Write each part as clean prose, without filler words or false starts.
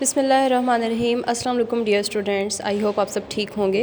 बिस्मिल्लाहिर्रहमानिर्रहीम। अस्सलाम वालेकुम डियर स्टूडेंट्स, आई होप आप सब ठीक होंगे।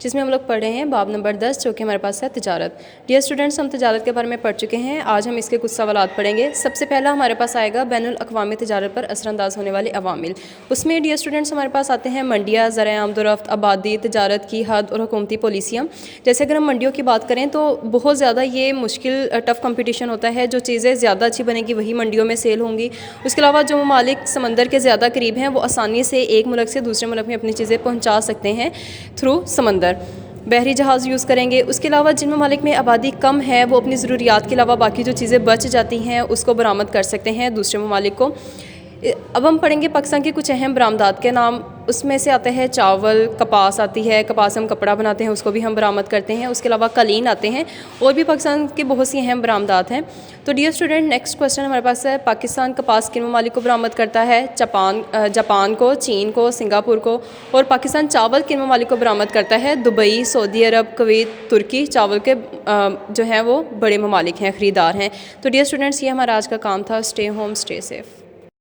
जिसमें हम लोग पढ़ रहे हैं बाब नंबर 10 जो कि हमारे पास है तजारत। डियर स्टूडेंट्स, हम तजारत के बारे में पढ़ चुके हैं। आज हम इसके कुछ सवालात पढ़ेंगे। सबसे पहला हमारे पास आएगा बैनुल अक़वामी तजारत पर असरअंदाज होने वाले अवामिल। उसमें डियर स्टूडेंट्स हमारे पास आते हैं मंडियाँ, ज़राए आमदोरफ़्त, आबादी, तजारत की हद और हुकूमती पॉलिसियाँ। जैसे अगर हम मंडियों की बात करें तो बहुत ज़्यादा ये मुश्किल टफ़ कंपटीशन होता है। जो चीज़ें ज़्यादा अच्छी बनेगी वही मंडियों में सेल होंगी। उसके अलावा जो ममालिक समंदर के ज़्यादा करीब हैं वो आसानी से एक मुल्क से दूसरे मुल्क में अपनी चीज़ें पहुंचा सकते हैं थ्रू समंदर। बहरी जहाज़ यूज़ करेंगे। उसके अलावा जिन ममालिक में आबादी कम है वो अपनी ज़रूरियात के अलावा बाकी जो चीज़ें बच जाती हैं उसको बरामद कर सकते हैं दूसरे ममालिक को। अब हम पढ़ेंगे पाकिस्तान के कुछ अहम बरामदात के नाम। उसमें से आता है चावल, कपास आती है, कपास हम कपड़ा बनाते हैं उसको भी हम बरामद करते हैं। उसके अलावा कालीन आते हैं और भी पाकिस्तान की बहुत सी अहम बरामदात हैं। तो डियर स्टूडेंट, नेक्स्ट क्वेश्चन हमारे पास है, पाकिस्तान कपास किन ममालिक को बरामद करता है? जापान को, चीन को, सिंगापुर को। और पाकिस्तान चावल किन ममालिक को बरामद करता है? दुबई, सऊदी अरब, कुवैत, तुर्की। चावल के जो हैं वो बड़े ममालिक हैं, ख़रीदार हैं। तो डियर स्टूडेंट्स, ये हमारा आज का काम था। Stay home, stay safe.